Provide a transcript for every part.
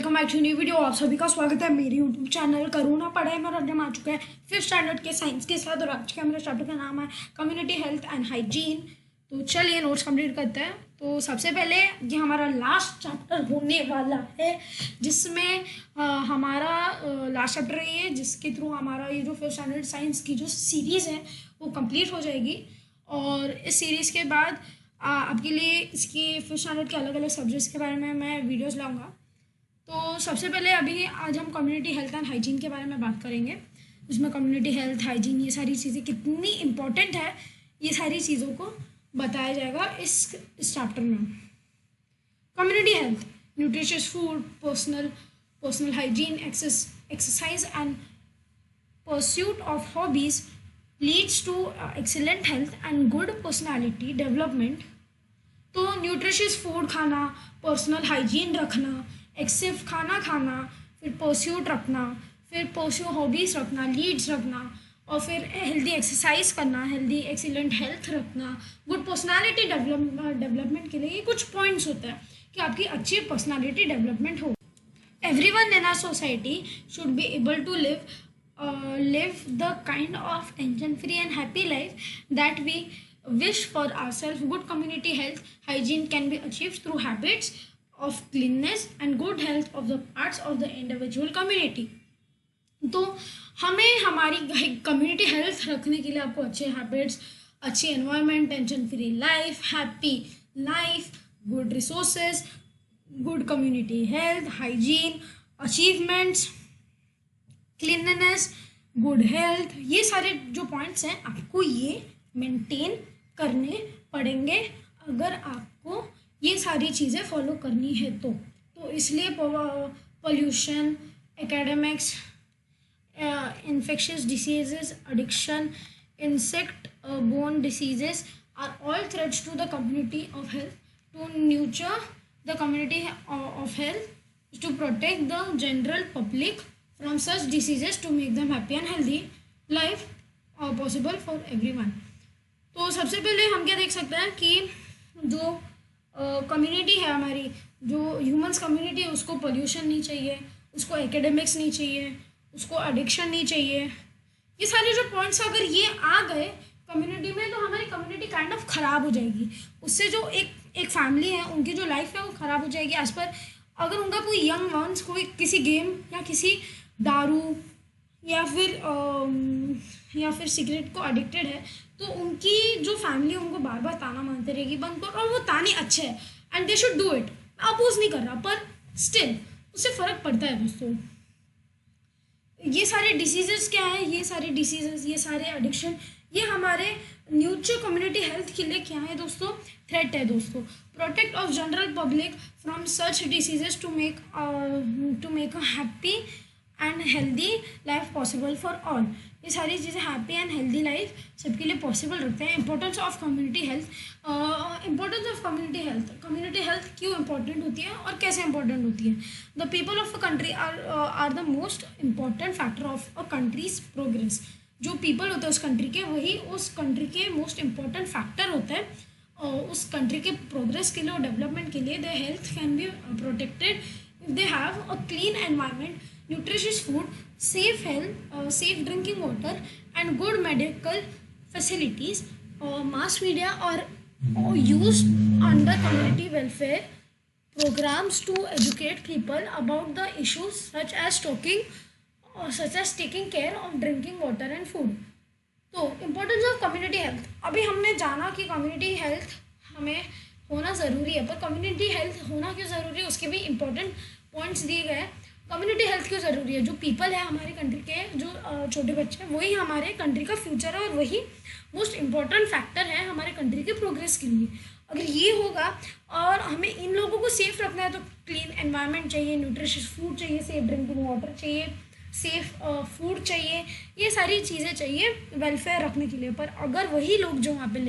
Welcome back to new video. आप सभी का स्वागत है मेरे यूट्यूब चैनल करुणा पढ़ाई में। आज हम आ चुके हैं 5th स्टैंडर्ड के साइंस के साथ और आज के हमारे चैप्टर का नाम है कम्युनिटी हेल्थ एंड हाइजीन। तो चलिए नोट्स कंप्लीट करते हैं। तो सबसे पहले ये हमारा लास्ट चैप्टर होने वाला है जिसमें हमारा लास्ट चैप्टर है जिसके थ्रू हमारा ये जो 5th स्टैंडर्ड साइंस की जो सीरीज़ है वो कंप्लीट हो जाएगी। और इस सीरीज़ के बाद आपके लिए इसके 5th स्टैंडर्ड के अलग अलग सब्जेक्ट्स के बारे में मैं वीडियोज़ लाऊंगा। तो सबसे पहले अभी आज हम कम्युनिटी हेल्थ एंड हाइजीन के बारे में बात करेंगे, जिसमें कम्युनिटी हेल्थ हाइजीन ये सारी चीज़ें कितनी इम्पोर्टेंट है ये सारी चीज़ों को बताया जाएगा इस चैप्टर में। Community health, nutritious food, personal hygiene, exercise and pursuit of hobbies leads to excellent health and good personality development. तो न्यूट्रिशियस फूड खाना, पर्सनल हाइजीन रखना, एक्सेसिव खाना खाना, फिर परस्यूट रखना, फिर परस्यू हॉबीज़ रखना, लीड्स रखना, और फिर हेल्दी एक्सरसाइज करना, हेल्दी एक्सीलेंट हेल्थ रखना, गुड पर्सनालिटी डेवलपमेंट के लिए ये कुछ पॉइंट्स होते हैं कि आपकी अच्छी पर्सनालिटी डेवलपमेंट हो। Everyone in our society should be able to live the kind of tension-free and happy life that we wish for ourselves. Good community health hygiene can be achieved through habits of cleanliness and good health of the parts of the individual community. तो हमें हमारी community health रखने के लिए आपको अच्छे habits, अच्छी environment, tension free life, happy life, good resources, good community health, hygiene, achievements, cleanliness, good health, ये सारे जो पॉइंट्स हैं आपको ये मेंटेन करने पड़ेंगे अगर आपको ये सारी चीज़ें फॉलो करनी है तो इसलिए pollution, academics, infectious diseases, addiction, insect borne diseases are all threats to the community of health. To nurture the community of health is to protect the general public from such diseases to make them happy and healthy life possible for everyone. तो सबसे पहले हम क्या देख सकते हैं कि जो कम्युनिटी है हमारी, जो ह्यूमंस कम्युनिटी है, उसको पोल्यूशन नहीं चाहिए, उसको एकेडमिक्स नहीं चाहिए, उसको एडिक्शन नहीं चाहिए। ये सारे जो पॉइंट्स अगर ये आ गए कम्युनिटी में तो हमारी कम्युनिटी काइंड ऑफ ख़राब हो जाएगी। उससे जो एक फैमिली है उनकी जो लाइफ है वो ख़राब हो जाएगी। एज पर अगर उनका कोई यंग वंस कोई किसी गेम या किसी दारू या फिर सिगरेट को एडिक्टेड है तो उनकी जो फैमिली उनको बार बार ताना मारते रहेगी, बंद कर, और वो ताने अच्छे हैं and they should do it. मैं अपोज नहीं कर रहा पर स्टिल उससे फ़र्क पड़ता है दोस्तों। ये सारे डिसीजेस क्या है, ये सारे डिसीजेस, ये सारे एडिक्शन, ये हमारे न्यूट्रिशन कम्युनिटी हेल्थ के लिए क्या है दोस्तों, थ्रेट है दोस्तों। Protect of general public from such diseases to make a happy and healthy life possible for all. ये सारी चीज़ें हैप्पी एंड हेल्दी लाइफ सबके लिए पॉसिबल रखते हैं। Importance of community health, community health क्यों इंपॉर्टेंट होती है और कैसे इंपॉर्टेंट होती है। The people of a country are the most important factor of a country's progress. जो पीपल होते हैं उस कंट्री के, वही उस कंट्री के मोस्ट इम्पॉर्टेंट फैक्टर होते हैं और उस कंट्री के प्रोग्रेस के लिए और डेवलपमेंट के लिए। The health can be protected if they have a clean environment, nutritious food, safe health, safe drinking water and good medical facilities. Mass media are used under community welfare programs to educate people about the issues such as taking care of drinking water and food. तो importance of community health, अभी हमने जाना कि community health हमें होना ज़रूरी है, पर कम्युनिटी हेल्थ होना क्यों ज़रूरी है उसके भी इम्पोर्टेंट पॉइंट्स दिए गए हैं। कम्युनिटी हेल्थ क्यों ज़रूरी है, जो पीपल है हमारे कंट्री के, जो छोटे बच्चे हैं वही हमारे कंट्री का फ्यूचर है और वही मोस्ट इम्पॉर्टेंट फैक्टर है हमारे कंट्री के प्रोग्रेस के लिए। अगर ये होगा और हमें इन लोगों को सेफ रखना है तो क्लीन एनवायरनमेंट चाहिए, न्यूट्रिशियस फूड चाहिए, सेफ ड्रिंकिंग वाटर चाहिए, सेफ फूड चाहिए, ये सारी चीज़ें चाहिए वेलफेयर रखने के लिए। पर अगर वही लोग जो वहाँ पे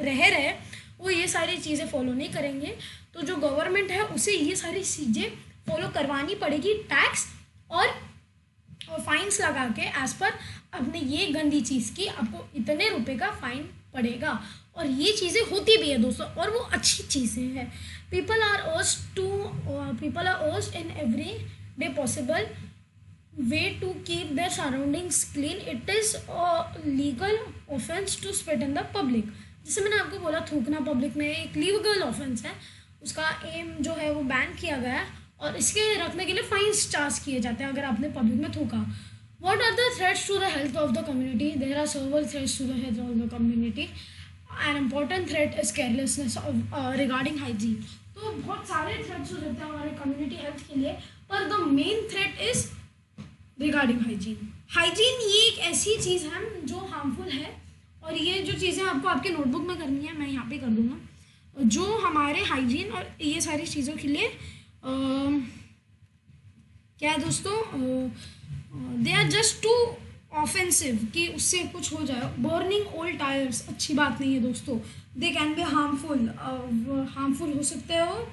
रह रहे वो ये सारी चीज़ें फॉलो नहीं करेंगे तो जो गवर्नमेंट है उसे ये सारी चीज़ें फॉलो करवानी पड़ेगी, टैक्स और फाइन्स लगा के एज पर अपने ये गंदी चीज़ की आपको इतने रुपए का फाइन पड़ेगा। और ये चीज़ें होती भी है दोस्तों, और वो अच्छी चीज़ें हैं। People are urged in every day possible way to keep their surroundings clean. It is a legal offense to spit in the public. जैसे मैंने आपको बोला, थूकना पब्लिक में एक लीगल ऑफेंस है, उसका एम जो है वो बैन किया गया है, और इसके रखने के लिए फाइन्स चार्ज किए जाते हैं अगर आपने पब्लिक में थूका। What are the threats to the health of the community? There are several threats to the health of the community. An important threat is carelessness regarding hygiene. तो बहुत सारे थ्रेट्स हो जाते हैं हमारे कम्युनिटी हेल्थ के लिए, पर the main threat is regarding hygiene. Hygiene ये एक ऐसी चीज़ है जो हार्मफुल है, और ये जो चीज़ें आपको आपके नोटबुक में करनी है, मैं यहाँ पे कर दूँगा, जो हमारे हाइजीन और ये सारी चीज़ों के लिए क्या है दोस्तों, they are just too offensive कि उससे कुछ हो जाए। बर्निंग ओल्ड टायर्स अच्छी बात नहीं है दोस्तों, दे कैन बी हार्मफुल हो सकते हो,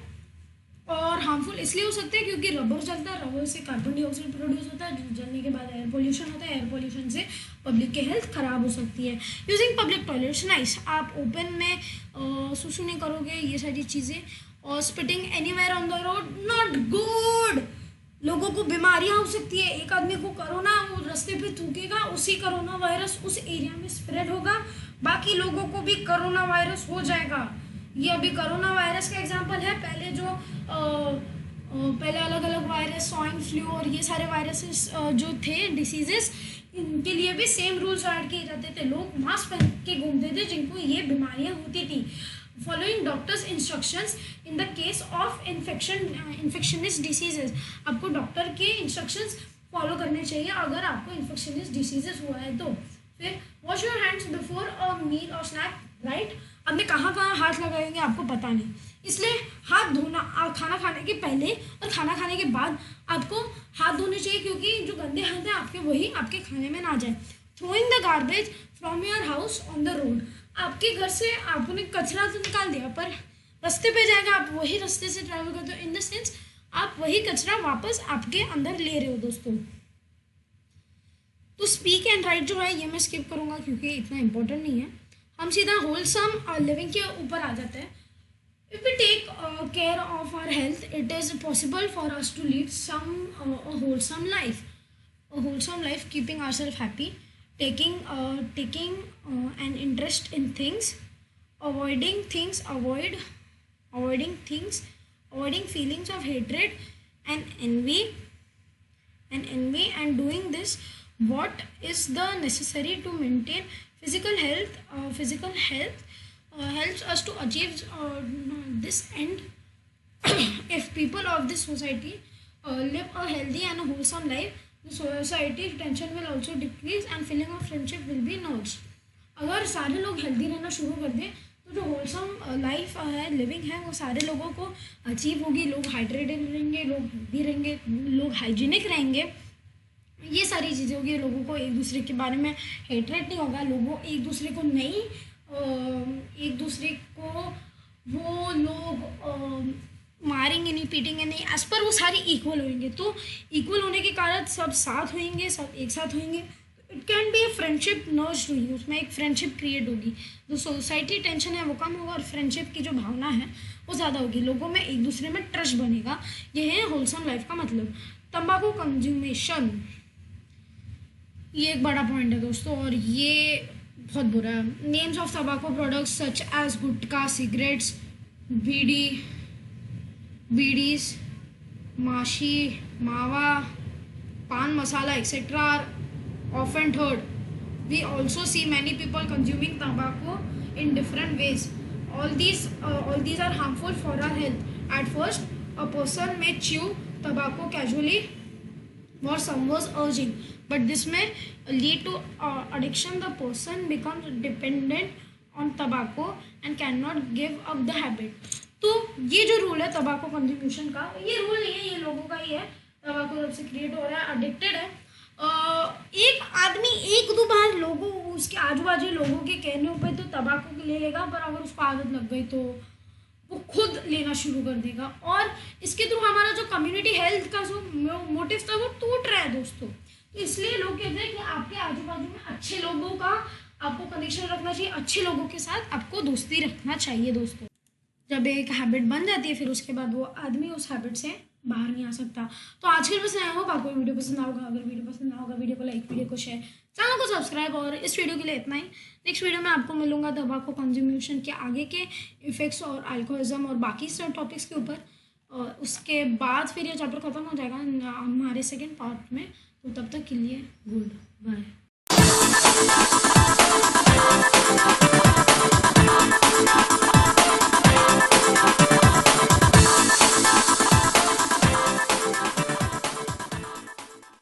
और हार्मफुल इसलिए हो सकते हैं क्योंकि रबर जलता है, रबर से कार्बन डाइऑक्साइड प्रोड्यूस होता है, जो जलने के बाद एयर पोल्यूशन होता है, एयर पोल्यूशन से पब्लिक की हेल्थ खराब हो सकती है। यूजिंग पब्लिक टॉयलेट्स नाइस, आप ओपन में सुसु नहीं करोगे, ये सारी चीज़ें। और spitting anywhere on the road not good, लोगों को बीमारियां हो सकती है। एक आदमी को कोरोना, वो रास्ते पे थूकेगा, उसी कोरोना वायरस उस एरिया में स्प्रेड होगा, बाकी लोगों को भी कोरोना वायरस हो जाएगा। ये अभी कोरोना वायरस का एग्जांपल है, पहले अलग अलग वायरस, स्वाइन फ्लू और ये सारे वायरसेस जो थे, डिसीजेस, इनके लिए भी सेम रूल्स ऐड किए जाते थे। लोग मास्क पहन के घूमते थे जिनको ये बीमारियां होती थी। Following doctors instructions in the case of infectious diseases, आपको डॉक्टर के इंस्ट्रक्शंस फॉलो करने चाहिए अगर आपको इन्फेक्शनिस्ट डिसीजेस हुआ है तो। फिर wash your hands before a meal और स्नैक, राइट। आपने कहाँ हाथ लगाएंगे आपको पता नहीं, इसलिए हाथ धोना, खाना खाने के पहले और खाना खाने के बाद आपको हाथ धोने चाहिए, क्योंकि जो गंदे हाथ हैं आपके वही आपके खाने में ना जाए। Throwing the garbage from your house on the road, आपके घर से आपने कचरा तो निकाल दिया पर रास्ते पे जाएगा, आप वही रास्ते से ट्रैवल करते हो, इन द सेंस आप वही कचरा वापस आपके अंदर ले रहे हो दोस्तों। तो स्पीक एंड राइट जो है ये मैं स्किप करूँगा क्योंकि इतना इम्पोर्टेंट नहीं है, हम सीधा होलसम लिविंग के ऊपर आ जाते हैं। If we take care of our health, it is possible for us to lead a wholesome life. A wholesome life, keeping ourselves happy, taking an interest in things, avoiding feelings of hatred and envy, and doing this what is the necessary to maintain physical health. Helps us to achieve this end. If people of this society live a healthy and a wholesome life, the society tension will also decrease and feeling of friendship will be nurtured. अगर सारे लोग healthy रहना शुरू कर दें तो जो wholesome life है, लिविंग है, वो सारे लोगों को अचीव होगी। लोग हाइड्रेटेड रहेंगे, लोग हेल्दी रहेंगे, लोग हाइजीनिक रहेंगे, ये सारी चीज़ें होगी। लोगों को एक दूसरे के बारे में हेटरेट नहीं होगा, लोगों एक दूसरे को नहीं, एक दूसरे को वो लोग मारेंगे नहीं, पीटेंगे नहीं, एज पर वो सारे इक्वल होंगे। तो इक्वल होने के कारण सब साथ होंगे, सब एक साथ होंगे, it can be a friendship नर्ज हुई, उसमें एक फ्रेंडशिप क्रिएट होगी। जो सोसाइटी टेंशन है वो कम होगा और फ्रेंडशिप की जो भावना है वो ज़्यादा होगी, लोगों में एक दूसरे में ट्रस्ट बनेगा। ये है होलसम लाइफ का मतलब। तंबाकू कंज्यूमेशन, ये एक बड़ा पॉइंट है दोस्तों, और ये बहुत बुरा है। नेम्स ऑफ तंबाकू products such as gutkha, cigarettes, bidis, माशी, mawa, paan masala etcetera are often heard. We also see many people consuming tobacco in different ways. All these are harmful for our health. At first, a person may chew tobacco casually for someone's urging, but this may lead to addiction. The person becomes dependent on tobacco and cannot give up the habit. तो ये जो rule है तंबाकू consummation का, ये rule नहीं है, ये लोगों का ही है। तंबाकू जब से क्रिएट हो रहा है, एडिक्टेड है। एक आदमी एक दो बार लोगों, उसके आजू बाजू लोगों के कहने पे तो तंबाकू ले लेगा, पर अगर उसको आदत लग गई तो वो खुद लेना शुरू कर देगा, और इसके थ्रू हमारा जो कम्युनिटी हेल्थ का जो मोटिव था वो टूट रहा है दोस्तों। तो इसलिए लोग कहते हैं कि आपके आजू बाजू में अच्छे लोगों का आपको कनेक्शन रखना चाहिए अच्छे लोगों के साथ, आपको दोस्ती रखना चाहिए दोस्तों। जब एक हैबिट बन जाती है फिर उसके बाद वो आदमी उस हैबिट से बाहर नहीं आ सकता। तो आज के लिए बस आया होप आपको वीडियो पसंद होगा। अगर वीडियो पसंद होगा वीडियो को लाइक, वीडियो को शेयर, चैनल को सब्सक्राइब। और इस वीडियो के लिए इतना ही। नेक्स्ट वीडियो में आपको मिलूंगा तंबाकू कंज्यूमेशन के आगे के इफेक्ट्स और अल्कोहलिज्म और बाकी टॉपिक्स के ऊपर। और उसके बाद फिर ये चैप्टर खत्म हो जाएगा हमारे सेकेंड पार्ट में। तो तब तक के लिए गुड बाय।